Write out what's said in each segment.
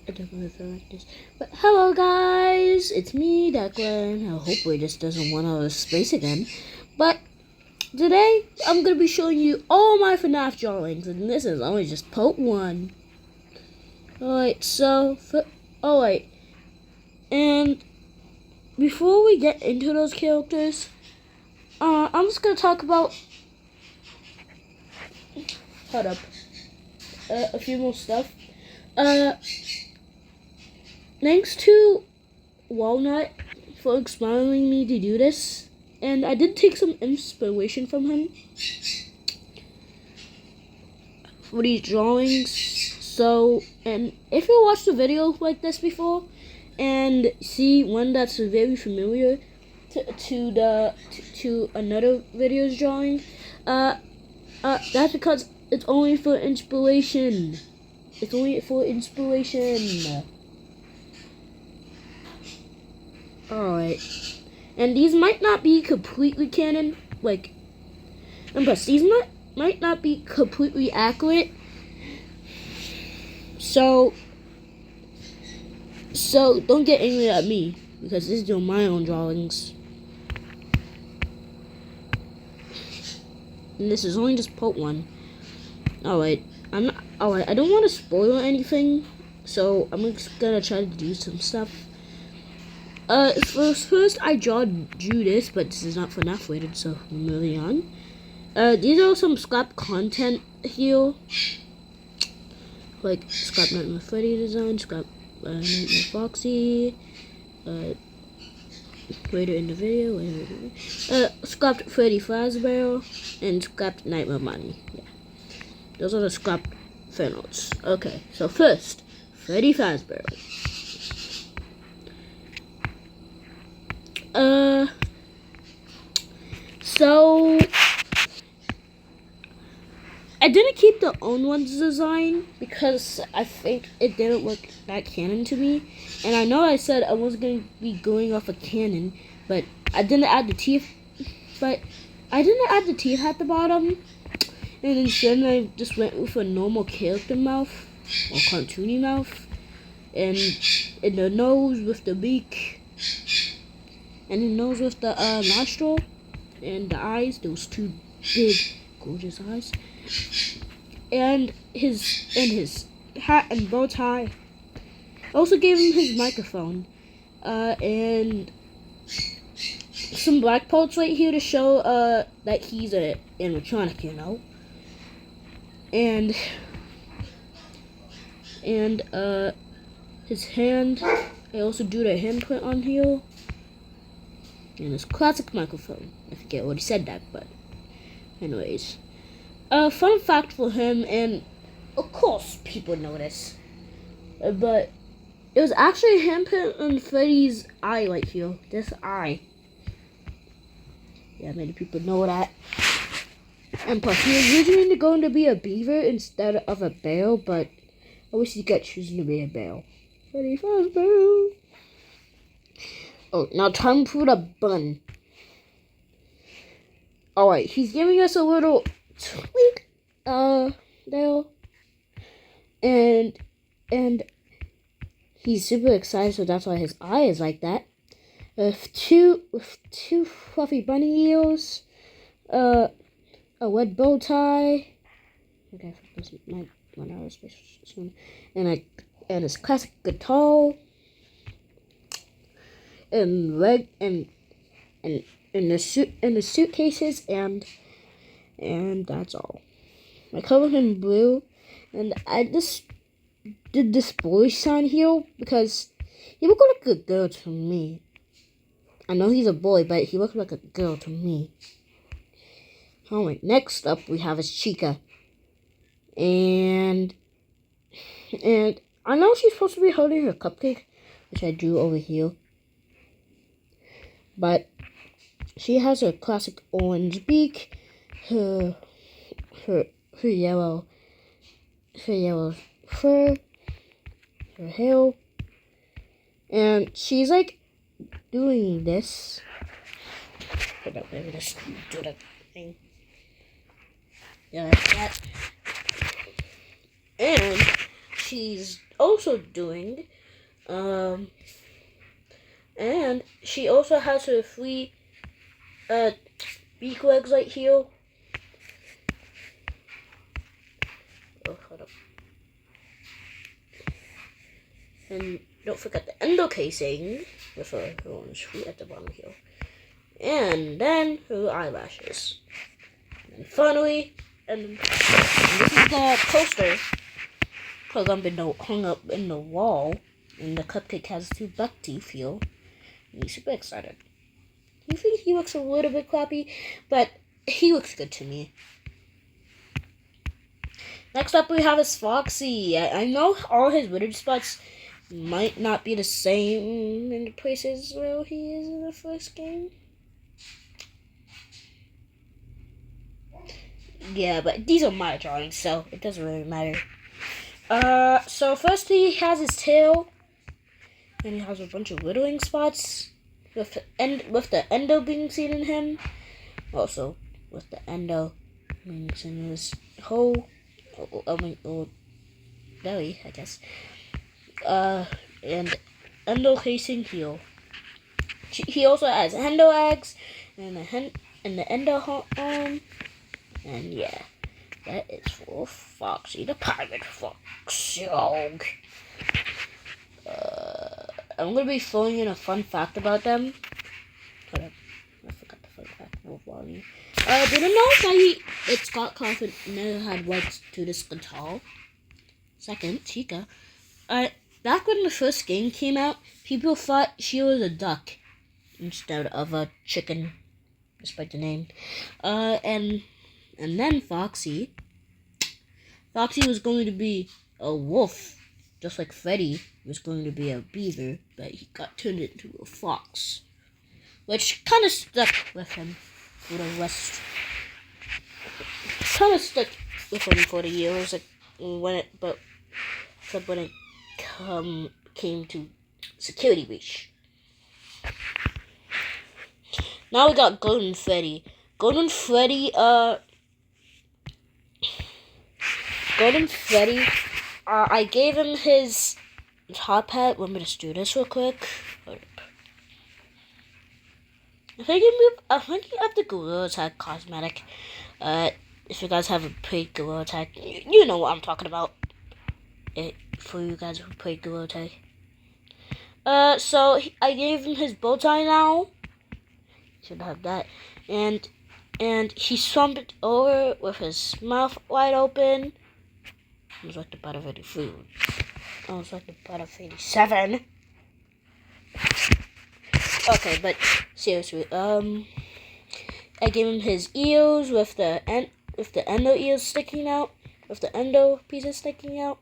I don't know if I like this. But hello guys, it's me, Declan. Hopefully this doesn't run out of space again. But today I'm gonna be showing you all my FNAF drawings, and this is only just part 1. Alright, and before we get into those characters, I'm just gonna talk about a few more stuff. Thanks to Walnut for inspiring me to do this, and I did take some inspiration from him for these drawings. So, and if you watched a video like this before and see one that's very familiar to another video's drawing, that's because it's only for inspiration. It's only for inspiration. Alright. And these might not be completely canon. Plus, these might not be completely accurate. So don't get angry at me, because these are my own drawings. And this is only just part 1. Alright. I don't want to spoil anything, so I'm just gonna try to do some stuff. First I drew this, but this is not FNAF rated, so moving on. These are some scrap content here. Like scrap Nightmare Freddy design, scrap Nightmare Foxy, later in the video, scrapped Freddy Fazbear, and scrapped Nightmare Money. Yeah. Those are the scrapped fan notes. Okay, so first, Freddy Fazbear. So I didn't keep the own one's design because I think it didn't look that canon to me. And I know I said I was going to be going off a canon, but I didn't add the teeth. But I didn't add the teeth at the bottom. And instead I just went with a normal character mouth, or cartoony mouth. And in the nose with the beak. And the nose with the nostril. And the eyes, those two big, gorgeous eyes. And his hat and bow tie. I also gave him his microphone. And some black parts right here to show that he's an animatronic, you know. And his hand, I also do the handprint on here. And his classic microphone. I forget what he said that, but anyways. Fun fact for him, and of course people know this, but it was actually a handprint on Freddy's eye right here. This eye. Yeah, many people know that. And plus, he was originally going to be a beaver instead of a bear, but I wish he got chosen to be a bear. Freddy Fazbear. Oh, now time for the bun. Alright, he's giving us a little tweak, there. And he's super excited, so that's why his eye is like that. With two fluffy bunny ears, a red bow tie. Okay, this might run out of space soon. And his classic guitar. And the suitcases, and that's all. I covered him in blue, and I just did this boy sign here because he looked like a girl to me. I know he's a boy, but he looked like a girl to me. Alright, next up we have is Chica. And I know she's supposed to be holding her cupcake, which I drew over here. But she has her classic orange beak, her yellow fur, her hair, and she's like doing this. Hold up, let me just do that thing. Yeah, like that. And she's also doing. And she also has her 3 beak legs right here. Oh, hold up. And don't forget the endo casing with her orange feet at the bottom here. And then her eyelashes. And finally, and this is the poster hung up in the wall. And the cupcake has 2 buck teeth here. And he's super excited. You think he looks a little bit crappy, but he looks good to me. Next up we have is Foxy. I know all his weird spots might not be the same in the places where he is in the first game. Yeah, but these are my drawings, so it doesn't really matter. So first he has his tail, and he has a bunch of whittling spots with the endo being seen in him. Also, with the endo being seen in his whole, belly, I guess. And endo casing heel. He also has endo eggs and the endo arm. And yeah, that is for Foxy, the pirate fox dog. I'm gonna be throwing in a fun fact about them. Hold up, I forgot the fun fact. No volume. Did you know that Scott Cawthon never had whites to this guitar? Second, Chica. Back when the first game came out, people thought she was a duck instead of a chicken, despite the name. And then Foxy was going to be a wolf, just like Freddy was going to be a beaver, but he got turned into a fox, which kind of stuck with him for the rest. Kind of stuck with him for the years, when it came to security breach. Now we got Golden Freddy. Golden Freddy, I gave him his top hat. Let me just do this real quick. I think he have the Gorilla Tag cosmetic. If you guys haven't played Gorilla Tag, you know what I'm talking about. For you guys who played Gorilla Tag. So I gave him his bow tie now. Should have that. And he slumped over with his mouth wide open. It was like the butt of 83. I was like the butt of 87. Okay, but seriously, I gave him his ears with the endo ears sticking out, with the endo pieces sticking out,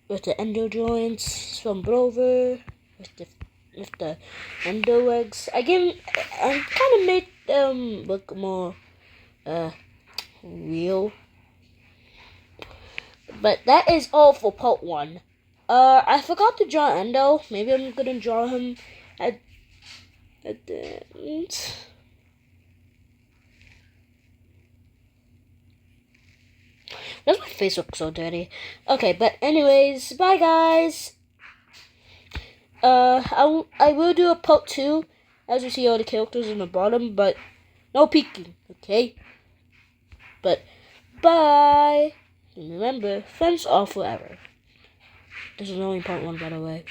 with the endo joints slumped over, with the endo legs. I kind of made them look more real. But that is all for part 1. I forgot to draw Endo. Maybe I'm gonna draw him at the end. Does my face look so dirty? Okay, but anyways, bye guys. I will do a part 2, as you see all the characters in the bottom, but no peeking, okay? But bye. And remember, friends are forever. This is only part 1, by the way.